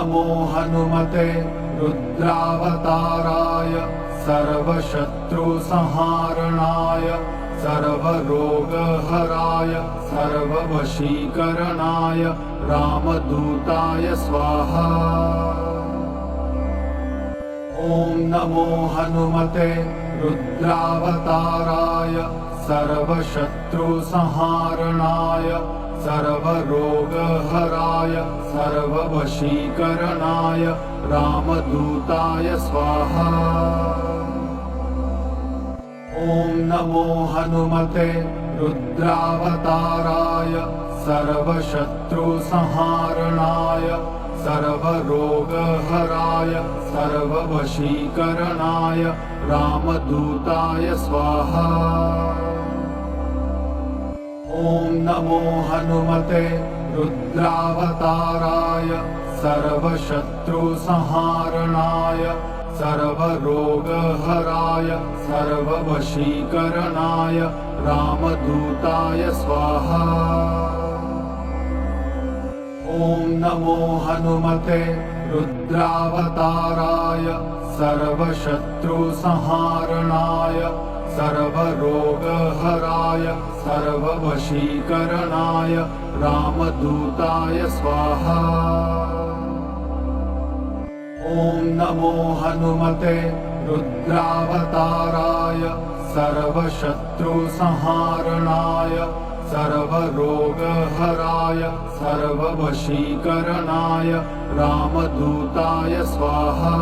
नमो हनुमते रुद्रावताराय सर्वशत्रुसंहारणाय सर्वरोगहराय सर्ववशीकरणाय रामदूताय स्वाहा। ॐ नमो हनुमते रुद्रावताराय सर्वशत्रुसंहारणाय सर्वरोगहराय सर्ववशीकरणाय रामदूताय स्वाहा। ॐ नमो हनुमते रुद्रावताराय सर्वशत्रुसंहारणाय सर्वरोगहराय सर्ववशीकरणाय रामदूताय स्वाहा। ॐ नमो हनुमते रुद्रावताराय सर्वशत्रुसंहारणाय सर्वरोगहराय सर्ववशीकरणाय रामदूताय स्वाहा। ॐ नमो हनुमते रुद्रावताराय सर्वशत्रुसंहारणाय सर्वरोगहराय सर्ववशीकरणाय रामदूताय स्वाहा। ॐ नमो हनुमते रुद्रावताराय सर्वशत्रुसंहारणाय सर्वरोगहराय सर्ववशीकरणाय रामदूताय स्वाहा।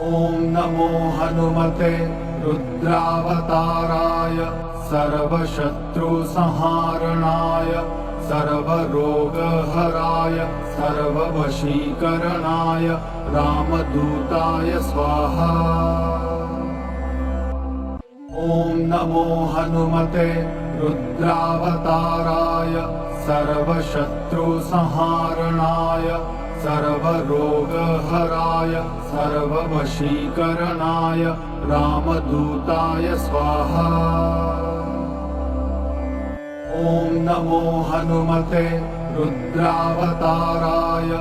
ॐ नमो हनुमते रुद्रावताराय सर्वशत्रुसंहारणाय सर्वरोगहराय सर्ववशीकरणाय रामदूताय स्वाहा। ॐ नमो हनुमते रुद्रावताराय सर्वशत्रुसंहारणाय सर्वरोगहराय सर्ववशीकरणाय रामदूताय स्वाहा। ॐ नमो हनुमते रुद्रावताराय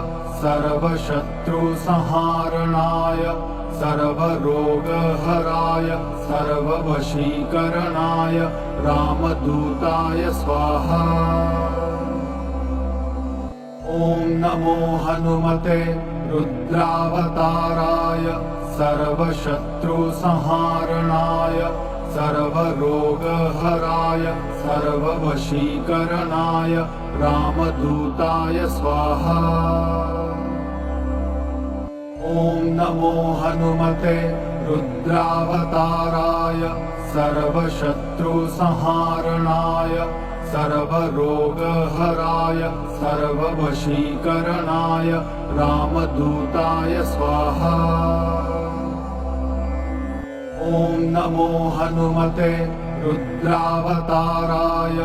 सर्वशत्रुसंहारणाय सर्वरोगहराय सर्ववशीकरणाय रामदूताय स्वाहा। ॐ नमो हनुमते रुद्रावताराय सर्वशत्रुसंहारणाय सर्वरोगहराय सर्ववशीकरणाय रामदूताय स्वाहा। ॐ नमो हनुमते रुद्रावताराय सर्वशत्रुसंहारणाय सर्वरोगहराय सर्ववशीकरणाय रामदूताय स्वाहा। ॐ नमो हनुमते रुद्रावताराय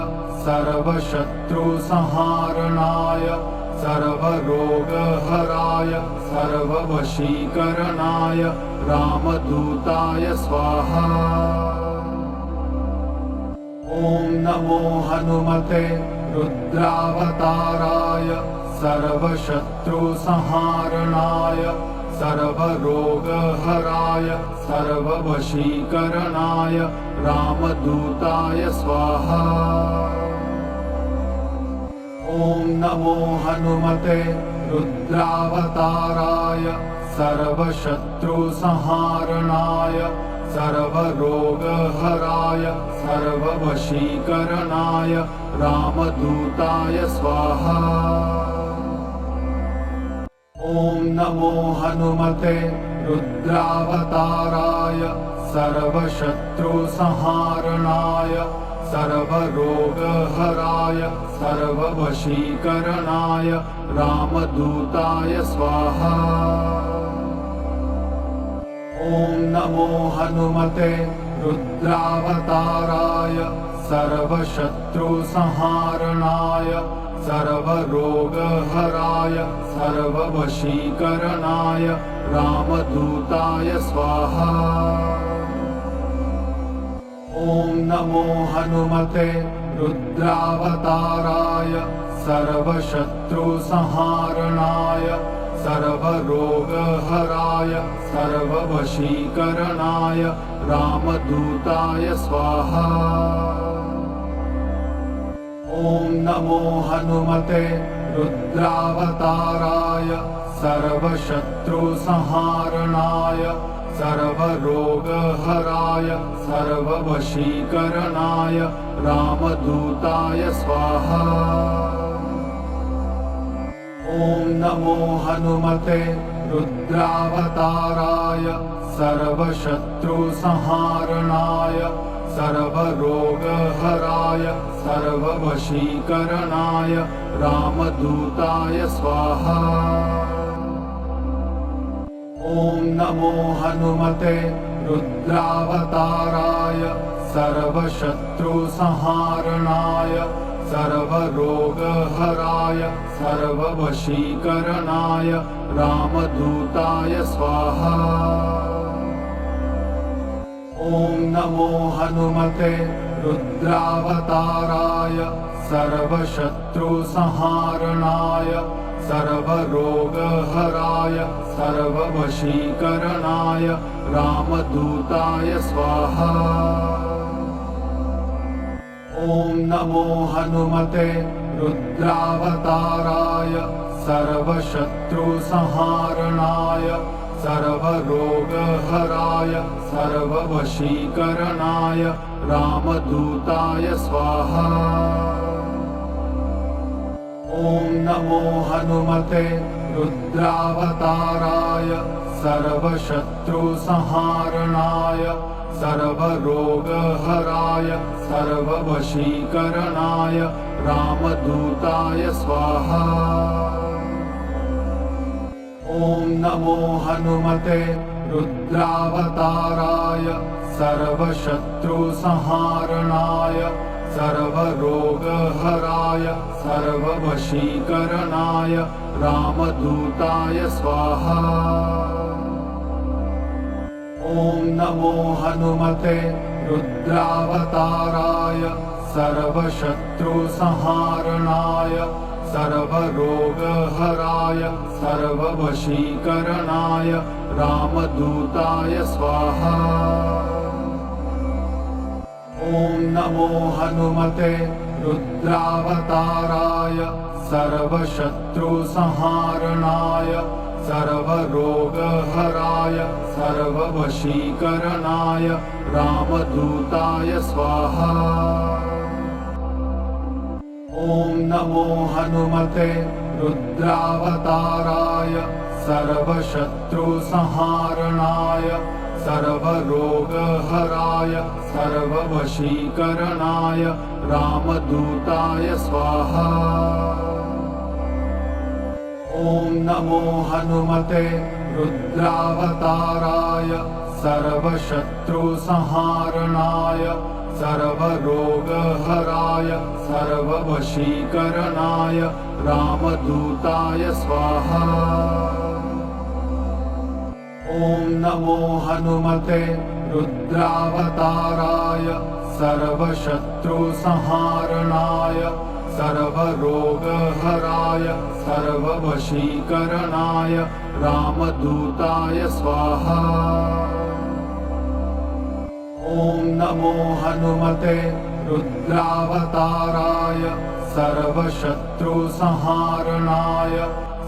सर्वशत्रुसंहारणाय सर्वरोगहराय सर्ववशीकरणाय रामदूताय स्वाहा। ॐ नमो हनुमते रुद्रावताराय सर्वशत्रुसंहारणाय सर्वरोगहराय सर्ववशीकरणाय रामदूताय स्वाहा। ॐ नमो हनुमते रुद्रावताराय सर्वशत्रुसंहारणाय सर्वरोगहराय सर्ववशीकरणाय रामदूताय स्वाहा। ॐ नमो हनुमते रुद्रावताराय सर्वशत्रुसंहारणाय सर्वरोगहराय सर्ववशीकरणाय रामदूताय स्वाहा। ॐ नमो हनुमते रुद्रावताराय सर्वशत्रुसंहारणाय सर्वरोगहराय सर्ववशीकरणाय रामदूताय स्वाहा। ॐ नमो हनुमते रुद्रावताराय सर्वशत्रुसंहारणाय सर्वरोगहराय सर्ववशीकरणाय रामदूताय स्वाहा। ॐ नमो हनुमते रुद्रावताराय सर्वशत्रुसंहारणाय सर्वरोगहराय सर्ववशीकरणाय रामदूताय स्वाहा। ॐ नमो हनुमते रुद्रावताराय सर्वशत्रुसंहारणाय सर्वरोगहराय सर्ववशीकरणाय रामदूताय स्वाहा। ॐ नमो हनुमते रुद्रावताराय सर्वशत्रुसंहारणाय सर्वरोगहराय सर्ववशीकरणाय रामदूताय स्वाहा। ॐ नमो हनुमते रुद्रावताराय सर्वशत्रुसंहारणाय सर्वरोगहराय सर्ववशीकरणाय रामदूताय स्वाहा। ॐ नमो हनुमते रुद्रावताराय सर्वशत्रुसंहारणाय सर्वरोगहराय सर्ववशीकरणाय रामदूताय स्वाहा। ॐ नमो हनुमते रुद्रावताराय सर्वशत्रुसंहारणाय सर्वरोगहराय सर्ववशीकरणाय रामदूताय स्वाहा। ॐ नमो हनुमते रुद्रावताराय सर्वशत्रुसंहारणाय सर्वरोगहराय सर्ववशीकरणाय रामदूताय स्वाहा। ॐ नमो हनुमते रुद्रावताराय सर्वशत्रुसंहारणाय सर्वरोगहराय सर्ववशीकरणाय रामदूताय स्वाहा। ॐ नमो हनुमते रुद्रावताराय सर्वशत्रुसंहारणाय सर्वरोगहराय सर्ववशीकरणाय रामदूताय स्वाहा। ॐ नमो हनुमते रुद्रावताराय सर्वशत्रुसंहारणाय सर्वरोगहराय सर्ववशीकरणाय रामदूताय स्वाहा। ॐ नमो हनुमते रुद्रावताराय सर्वशत्रुसंहारणाय सर्वरोगहराय सर्ववशीकरणाय रामदूताय स्वाहा। ॐ नमो हनुमते रुद्रावताराय सर्वशत्रुसंहारणाय सर्वरोगहराय सर्ववशीकरणाय रामदूताय स्वाहा। ॐ नमो हनुमते रुद्रावताराय सर्वशत्रुसंहारणाय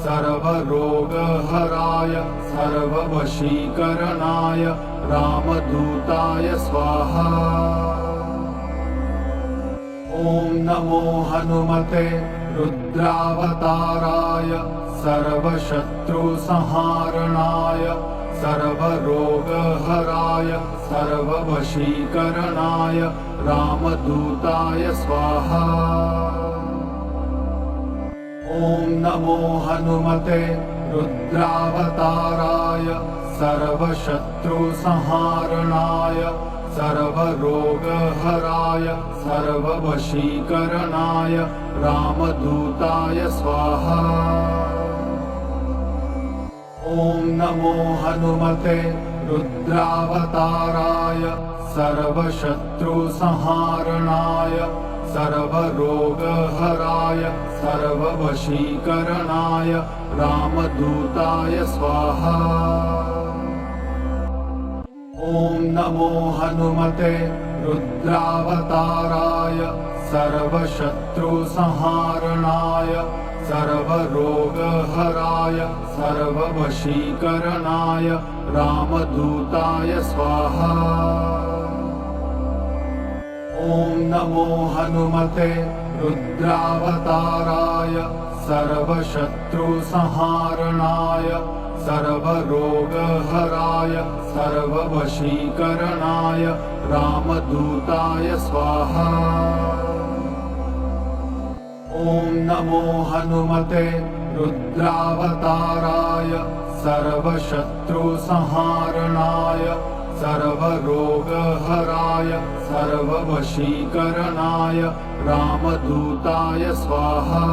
सर्वरोगहराय सर्ववशीकरणाय रामदूताय स्वाहा। ॐ नमो हनुमते रुद्रावताराय सर्वशत्रुसंहारणाय सर्वरोगहराय सर्ववशीकरणाय रामदूताय स्वाहा। ॐ नमो हनुमते रुद्रावताराय सर्वशत्रुसंहारणाय सर्वरोगहराय सर्ववशीकरणाय रामदूताय स्वाहा। ॐ नमो हनुमते रुद्रावताराय सर्वशत्रुसंहारणाय सर्वरोगहराय सर्ववशीकरणाय रामदूताय स्वाहा। ॐ नमो हनुमते रुद्रावताराय सर्वशत्रुसंहारणाय सर्वरोगहराय सर्ववशीकरणाय रामदूताय स्वाहा। ॐ नमो हनुमते रुद्रावताराय सर्वशत्रुसंहारणाय सर्वरोगहराय सर्ववशीकरणाय रामदूताय स्वाहा। ॐ नमो हनुमते रुद्रावताराय सर्वशत्रुसंहारणाय सर्वरोगहराय सर्ववशीकरणाय रामदूताय स्वाहा।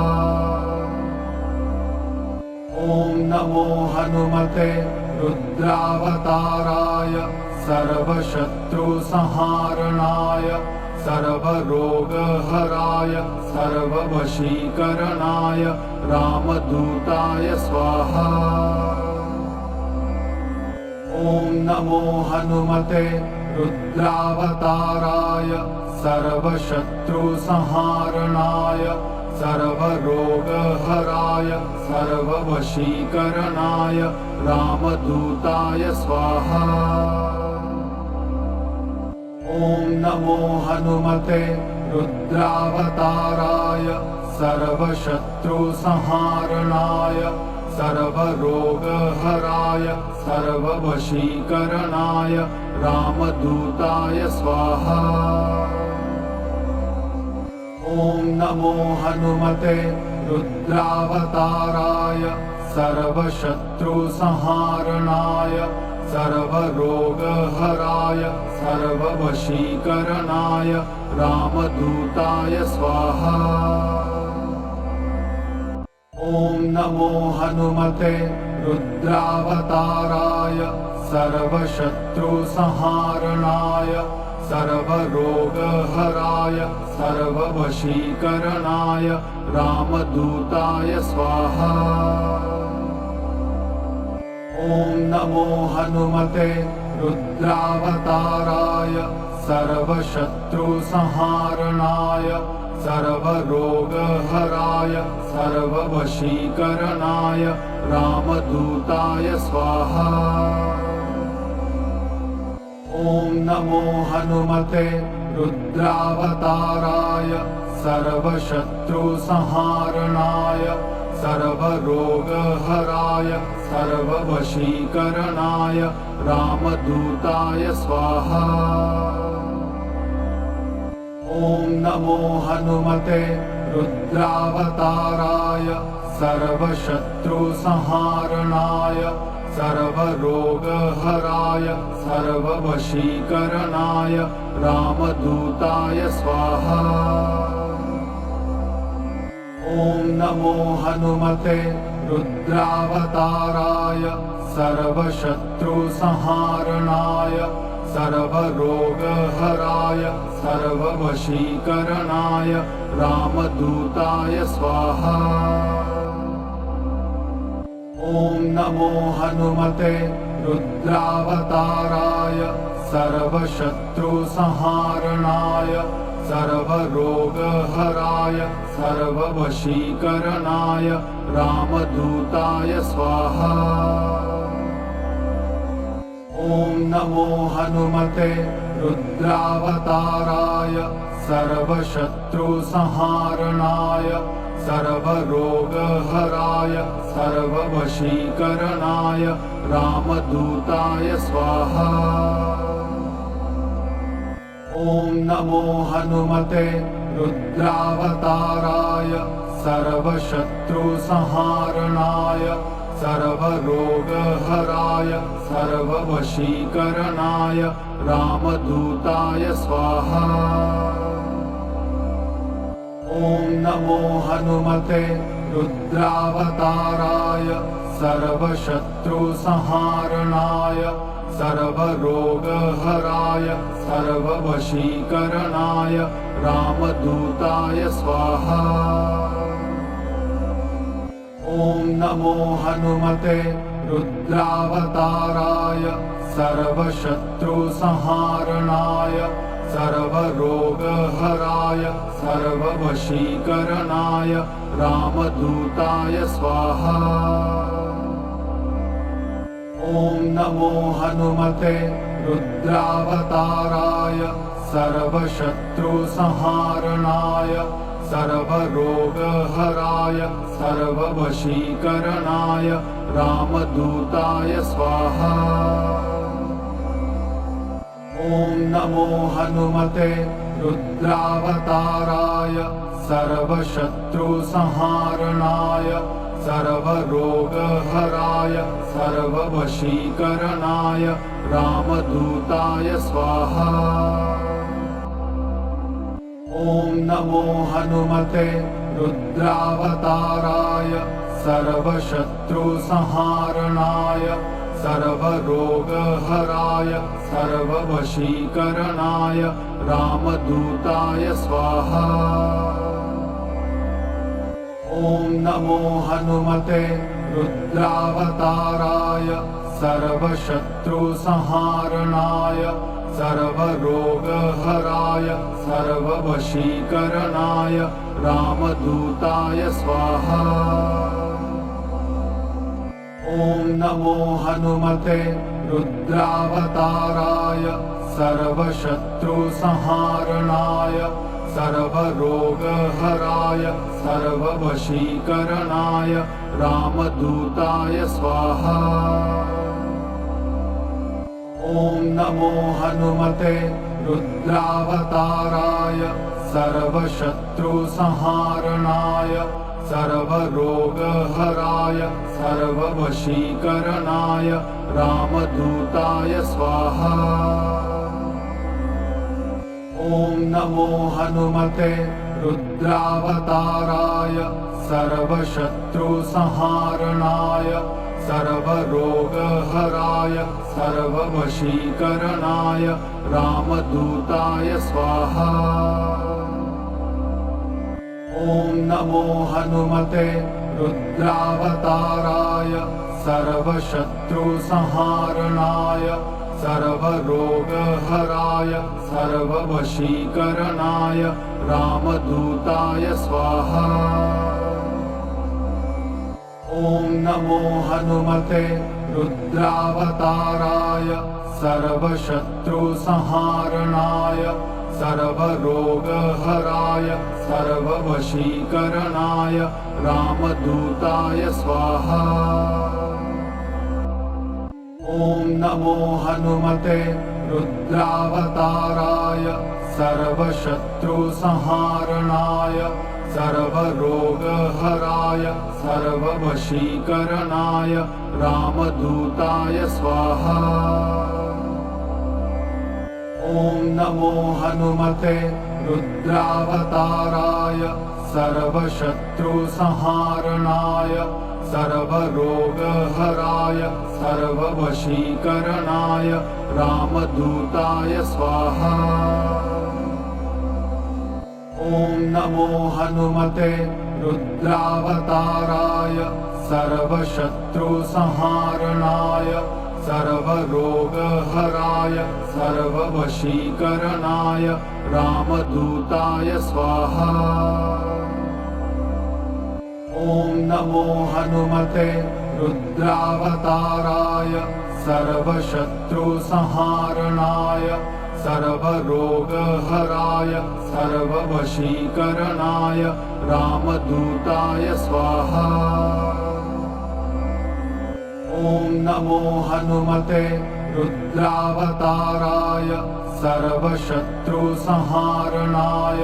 ॐ नमो हनुमते रुद्रावताराय सर्वशत्रुसंहारणाय सर्वरोगहराय सर्ववशीकरणाय रामदूताय स्वाहा। ॐ नमो हनुमते रुद्रावताराय सर्वशत्रुसंहारणाय सर्वरोगहराय सर्ववशीकरणाय रामदूताय स्वाहा। ॐ नमो हनुमते रुद्रावताराय सर्वशत्रुसंहारणाय सर्वरोगहराय सर्ववशीकरणाय रामदूताय स्वाहा। ॐ नमो हनुमते रुद्रावताराय सर्वशत्रुसंहारणाय सर्वरोगहराय सर्ववशीकरणाय रामदूताय स्वाहा। ॐ नमो हनुमते रुद्रावताराय सर्वशत्रुसंहारणाय सर्वरोगहराय सर्ववशीकरणाय रामदूताय स्वाहा। ॐ नमो हनुमते रुद्रावताराय सर्वशत्रुसंहारणाय सर्वरोगहराय सर्ववशीकरणाय रामदूताय स्वाहा। ॐ नमो हनुमते रुद्रावताराय सर्वशत्रुसंहारणाय सर्वरोगहराय सर्ववशीकरणाय रामदूताय स्वाहा। ॐ नमो हनुमते रुद्रावताराय सर्वशत्रुसंहारणाय सर्वरोगहराय सर्ववशीकरणाय रामदूताय स्वाहा। ॐ नमो हनुमते रुद्रावताराय सर्वशत्रुसंहारणाय सर्वरोगहराय सर्ववशीकरणाय रामदूताय स्वाहा। ॐ नमो हनुमते रुद्रावताराय सर्वशत्रुसंहारणाय सर्वरोगहराय सर्ववशीकरणाय रामदूताय स्वाहा। ॐ नमो हनुमते रुद्रावताराय सर्वशत्रुसंहारणाय सर्वरोगहराय सर्ववशीकरणाय रामदूताय स्वाहा। ॐ नमो हनुमते रुद्रावताराय सर्वशत्रुसंहारणाय सर्वरोगहराय सर्ववशीकरणाय रामदूताय स्वाहा। ॐ नमो हनुमते रुद्रावताराय सर्वशत्रुसंहारणाय सर्वरोगहराय सर्ववशीकरणाय रामदूताय स्वाहा। ॐ नमो हनुमते रुद्रावताराय सर्वशत्रुसंहारणाय सर्वरोगहराय सर्ववशीकरणाय रामदूताय स्वाहा। ॐ नमो हनुमते रुद्रावताराय सर्वशत्रुसंहारणाय सर्वरोगहराय सर्ववशीकरणाय रामदूताय स्वाहा। ॐ नमो हनुमते रुद्रावताराय सर्वशत्रुसंहारणाय सर्वरोगहराय सर्ववशीकरणाय रामदूताय स्वाहा। ॐ नमो हनुमते रुद्रावताराय सर्वशत्रुसंहारणाय सर्वरोगहराय सर्ववशीकरणाय रामदूताय स्वाहा। ॐ नमो हनुमते रुद्रावताराय सर्वशत्रुसंहारणाय सर्वरोगहराय सर्ववशीकरणाय रामदूताय स्वाहा। ॐ नमो हनुमते रुद्रावताराय सर्वशत्रुसंहारणाय सर्वरोगहराय सर्ववशीकरणाय रामदूताय स्वाहा। ॐ नमो हनुमते रुद्रावताराय सर्वशत्रुसंहारणाय सर्वरोगहराय सर्ववशीकरणाय रामदूताय स्वाहा। ॐ नमो हनुमते रुद्रावताराय सर्वशत्रुसंहारणाय सर्वरोगहराय सर्ववशीकरणाय रामदूताय स्वाहा। ॐ नमो हनुमते रुद्रावताराय सर्वशत्रुसंहारणाय सर्वरोगहराय सर्ववशीकरणाय रामदूताय स्वाहा। ॐ नमो हनुमते रुद्रावताराय सर्वशत्रुसंहारणाय सर्वरोगहराय सर्ववशीकरणाय रामदूताय स्वाहा। ॐ नमो हनुमते रुद्रावताराय सर्वशत्रुसंहारणाय सर्वरोगहराय सर्ववशीकरणाय रामदूताय स्वाहा। ॐ नमो हनुमते रुद्रावताराय सर्वशत्रुसंहारणाय सर्वरोगहराय सर्ववशीकरणाय रामदूताय स्वाहा। ॐ नमो हनुमते रुद्रावताराय सर्वशत्रुसंहारणाय सर्वरोगहराय सर्ववशीकरणाय रामदूताय स्वाहा। ॐ नमो हनुमते रुद्रावताराय सर्वशत्रुसंहारणाय सर्वरोगहराय सर्ववशीकरणाय रामदूताय स्वाहा। ॐ नमो हनुमते रुद्रावताराय सर्वशत्रुसंहारणाय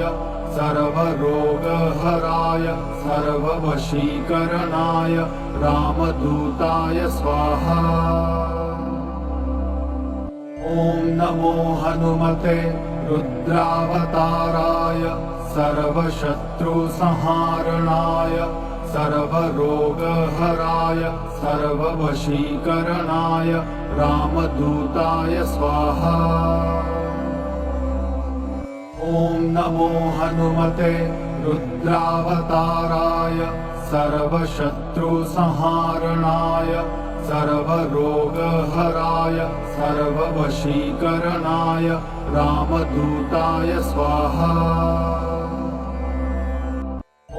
सर्वरोगहराय सर्ववशीकरणाय रामदूताय स्वाहा। ॐ नमो हनुमते रुद्रावताराय सर्वशत्रुसंहारणाय सर्वरोगहराय सर्ववशीकरणाय रामदूताय स्वाहा। ॐ नमो हनुमते रुद्रावताराय सर्वशत्रुसंहारणाय सर्वरोगहराय सर्ववशीकरणाय रामदूताय स्वाहा।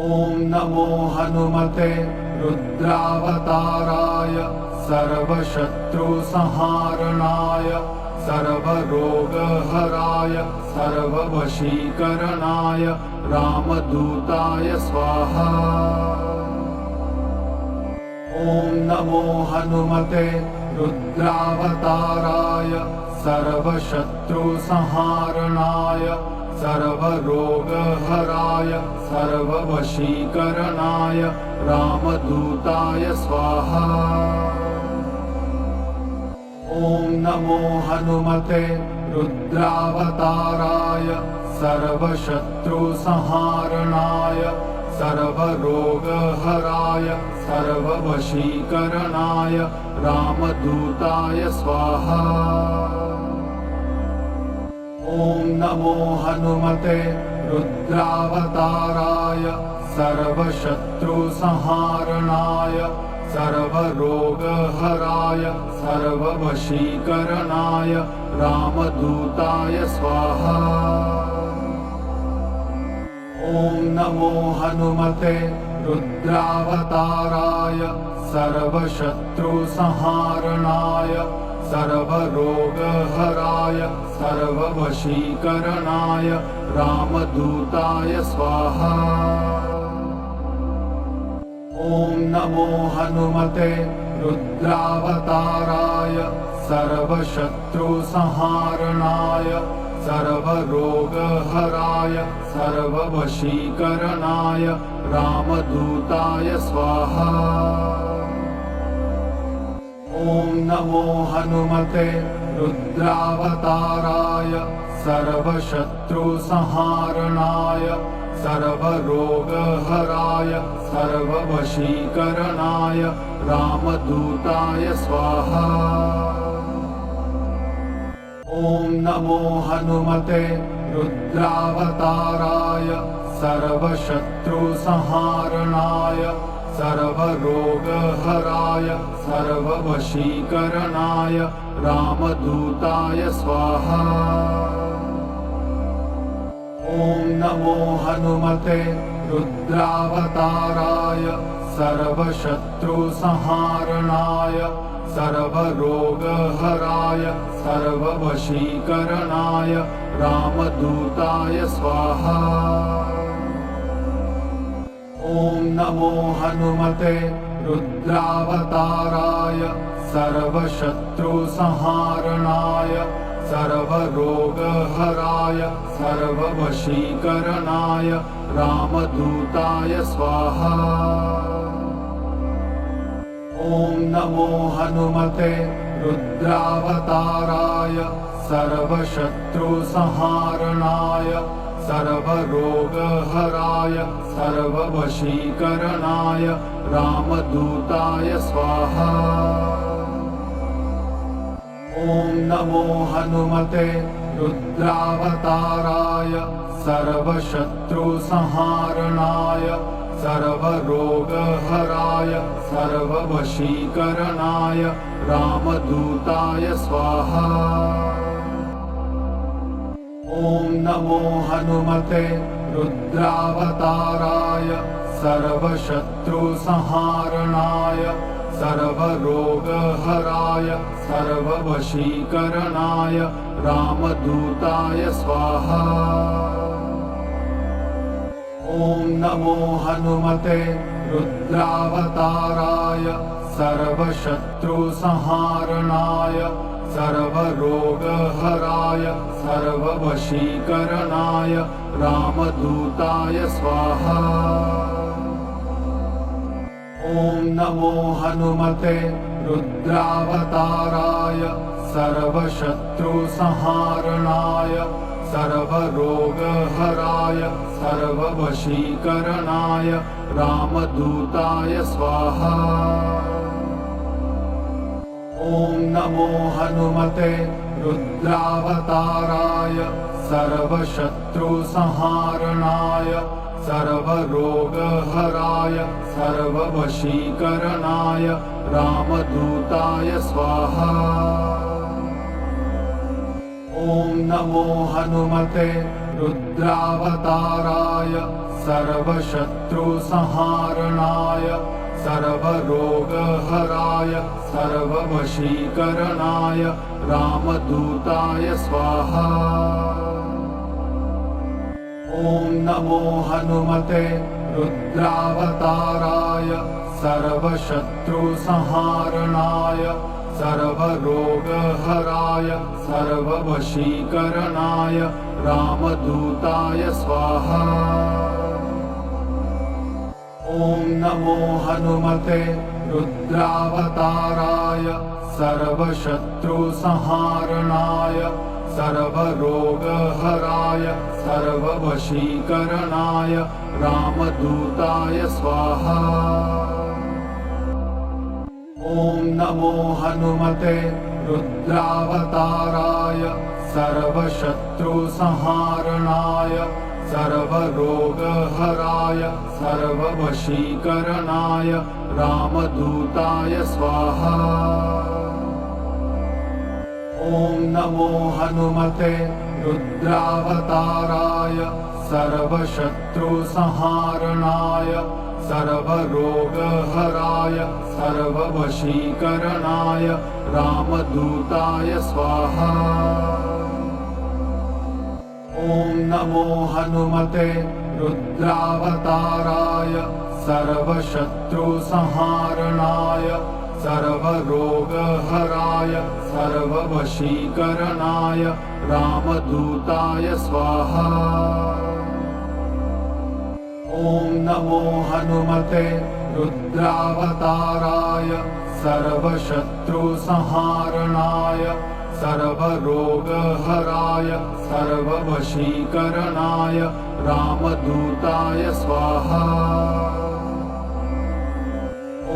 ॐ नमो हनुमते रुद्रावताराय सर्वशत्रुसंहारणाय सर्वरोगहराय सर्ववशीकरणाय रामदूताय स्वाहा। ॐ नमो हनुमते रुद्रावताराय सर्वशत्रुसंहारणाय सर्वरोगहराय सर्ववशीकरणाय रामदूताय स्वाहा। ॐ नमो हनुमते रुद्रावताराय सर्वशत्रुसंहारणाय सर्वरोगहराय सर्ववशीकरणाय रामदूताय स्वाहा। ॐ नमो हनुमते रुद्रावताराय सर्वशत्रुसंहारणाय सर्वरोगहराय सर्ववशीकरणाय रामदूताय स्वाहा। ॐ नमो हनुमते रुद्रावताराय सर्वशत्रुसंहारणाय सर्वरोगहराय सर्ववशीकरणाय रामदूताय स्वाहा। ॐ नमो हनुमते रुद्रावताराय सर्वशत्रुसंहारणाय सर्वरोगहराय सर्ववशीकरणाय रामदूताय स्वाहा। ॐ नमो हनुमते रुद्रावताराय सर्वशत्रुसंहारणाय सर्वरोगहराय सर्ववशीकरणाय रामदूताय स्वाहा। ॐ नमो हनुमते रुद्रावताराय सर्वशत्रुसंहारणाय सर्वरोगहराय सर्ववशीकरणाय रामदूताय स्वाहा। ॐ नमो हनुमते रुद्रावताराय सर्वशत्रुसंहारणाय सर्वरोगहराय सर्ववशीकरणाय रामदूताय स्वाहा। ॐ नमो हनुमते रुद्रावताराय सर्वशत्रुसंहारणाय सर्वरोगहराय सर्ववशीकरणाय रामदूताय स्वाहा। ॐ नमो हनुमते रुद्रावताराय सर्वशत्रुसंहारणाय सर्वरोगहराय सर्ववशीकरणाय रामदूताय स्वाहा। ॐ नमो हनुमते रुद्रावताराय सर्वशत्रुसंहारणाय सर्वरोगहराय सर्ववशीकरणाय रामदूताय स्वाहा। ॐ नमो हनुमते रुद्रावताराय सर्वशत्रुसंहारणाय सर्वरोगहराय सर्ववशीकरणाय रामदूताय स्वाहा। ॐ नमो हनुमते रुद्रावताराय सर्वशत्रुसंहारणाय सर्वरोगहराय सर्ववशीकरणाय रामदूताय स्वाहा। ॐ नमो हनुमते रुद्रावताराय सर्वशत्रुसंहारणाय सर्वरोगहराय सर्ववशीकरणाय रामदूताय स्वाहा। ॐ नमो हनुमते रुद्रावताराय सर्वशत्रुसंहारणाय सर्वरोगहराय सर्ववशीकरणाय रामदूताय स्वाहा। ॐ नमो हनुमते रुद्रावताराय सर्वशत्रुसंहारणाय सर्वरोगहराय सर्ववशीकरणाय रामदूताय स्वाहा। ॐ नमो हनुमते रुद्रावताराय सर्वशत्रुसंहारणाय सर्वरोगहराय सर्ववशीकरणाय रामदूताय स्वाहा। ॐ नमो हनुमते रुद्रावताराय सर्वशत्रुसंहारणाय सर्वरोगहराय सर्ववशीकरणाय रामदूताय स्वाहा। ॐ नमो हनुमते रुद्रावताराय सर्वशत्रुसंहारणाय सर्वरोगहराय सर्ववशीकरणाय रामदूताय स्वाहा। ॐ नमो हनुमते रुद्रावताराय सर्वशत्रुसंहारणाय सर्वरोगहराय सर्ववशीकरणाय रामदूताय स्वाहा। ॐ नमो हनुमते रुद्रावताराय सर्वशत्रुसंहारणाय सर्वरोगहराय सर्ववशीकरणाय रामदूताय स्वाहा। ॐ नमो हनुमते रुद्रावताराय सर्वशत्रुसंहारणाय सर्वरोगहराय सर्ववशीकरणाय रामदूताय स्वाहा।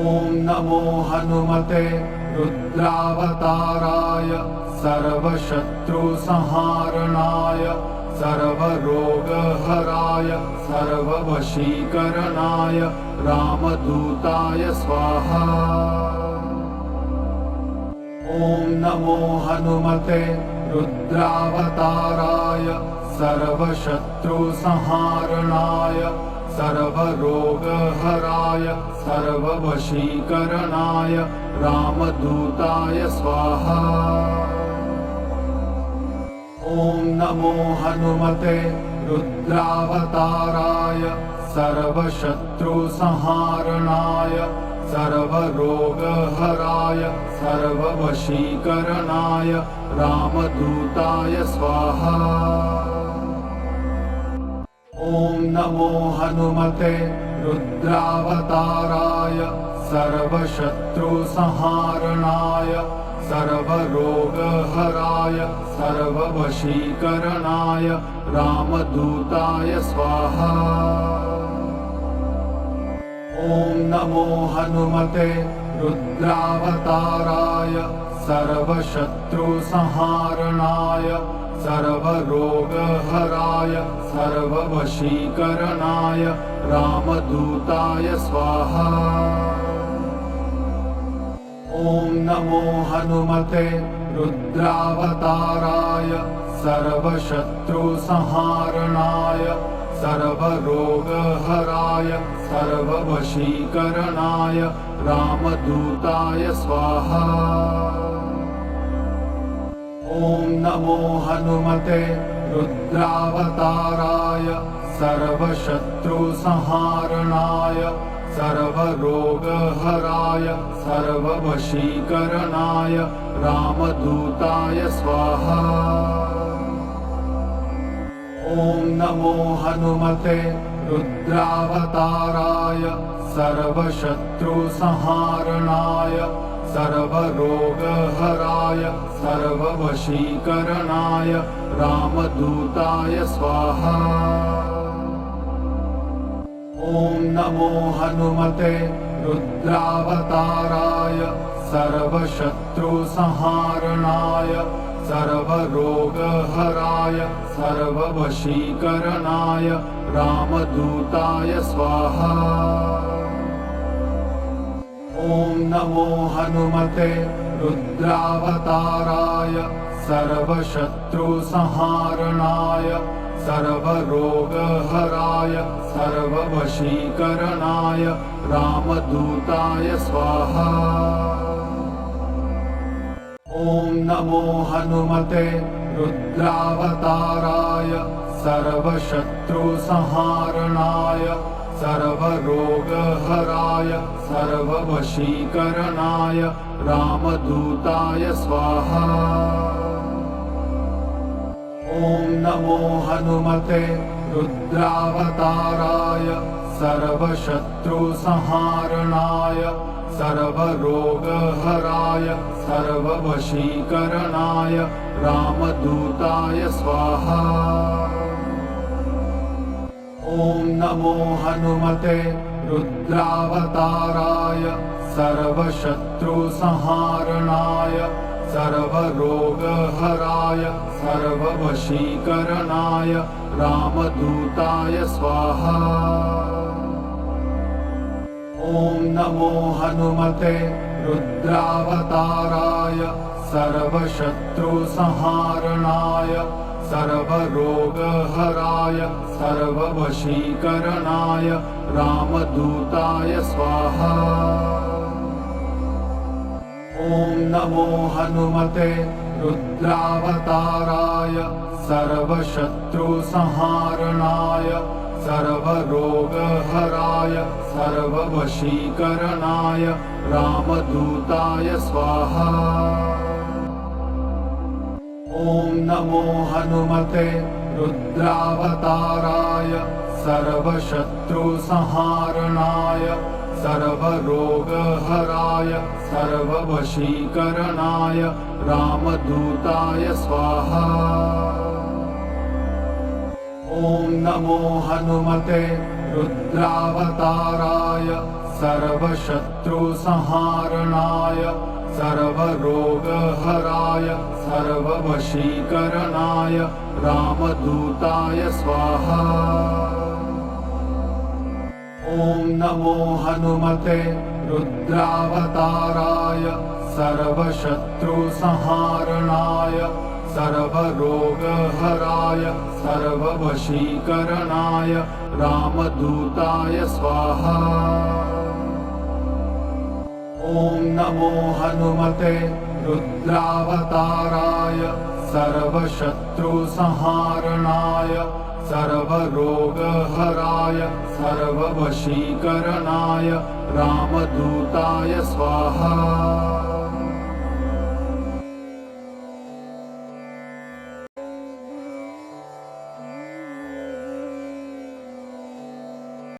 ॐ नमो हनुमते रुद्रावताराय सर्वशत्रुसंहारणाय सर्वरोगहराय सर्ववशीकरणाय रामदूताय स्वाहा। ॐ नमो हनुमते रुद्रावताराय सर्वशत्रुसंहारणाय सर्वरोगहराय सर्ववशीकरणाय रामदूताय स्वाहा। ॐ नमो हनुमते रुद्रावताराय सर्वशत्रुसंहारणाय सर्वरोगहराय सर्ववशीकरणाय रामदूताय स्वाहा। ॐ नमो हनुमते रुद्रावताराय सर्वशत्रुसंहारणाय सर्वरोगहराय सर्ववशीकरणाय रामदूताय स्वाहा। ॐ नमो हनुमते रुद्रावताराय सर्वशत्रुसंहारणाय सर्वरोगहराय सर्ववशीकरणाय रामदूताय स्वाहा। ॐ नमो हनुमते रुद्रावताराय सर्वशत्रुसंहारणाय सर्वरोगहराय सर्ववशीकरणाय रामदूताय स्वाहा। ॐ नमो हनुमते रुद्रावताराय सर्वशत्रुसंहारणाय सर्वरोगहराय सर्ववशीकरणाय रामदूताय स्वाहा। ॐ नमो हनुमते रुद्रावताराय सर्वशत्रुसंहारणाय सर्वरोगहराय सर्ववशीकरणाय रामदूताय स्वाहा। ॐ नमो हनुमते रुद्रावताराय सर्वशत्रुसंहारणाय सर्वरोगहराय सर्ववशीकरणाय रामदूताय स्वाहा। ॐ नमो हनुमते रुद्रावताराय सर्वशत्रुसंहारणाय सर्वरोगहराय सर्ववशीकरणाय रामदूताय स्वाहा। ॐ नमो हनुमते रुद्रावताराय सर्वशत्रुसंहारणाय सर्वरोगहराय सर्ववशीकरणाय रामदूताय स्वाहा। ॐ नमो हनुमते रुद्रावताराय सर्वशत्रुसंहारणाय सर्वरोगहराय सर्ववशीकरणाय रामदूताय स्वाहा। ॐ नमो हनुमते रुद्रावताराय सर्वशत्रुसंहारणाय सर्वरोगहराय सर्ववशीकरणाय रामदूताय स्वाहा। ॐ नमो हनुमते रुद्रावताराय सर्वशत्रुसंहारणाय सर्वरोगहराय सर्ववशीकरणाय रामदूताय स्वाहा। ॐ नमो हनुमते रुद्रावताराय सर्वशत्रुसंहारणाय सर्वरोगहराय सर्ववशीकरणाय रामदूताय स्वाहा। ॐ नमो हनुमते रुद्रावताराय सर्वशत्रुसंहारणाय सर्वरोगहराय सर्ववशीकरणाय रामदूताय स्वाहा। ॐ नमो हनुमते रुद्रावताराय सर्वशत्रुसंहारणाय सर्वरोगहराय सर्ववशीकरणाय रामदूताय स्वाहा। ॐ नमो हनुमते रुद्रावताराय सर्वशत्रुसंहारणाय सर्वरोगहराय सर्ववशीकरणाय रामदूताय स्वाहा। ॐ नमो हनुमते रुद्रावताराय सर्वशत्रुसंहारणाय सर्वरोगहराय सर्ववशीकरणाय रामदूताय स्वाहा।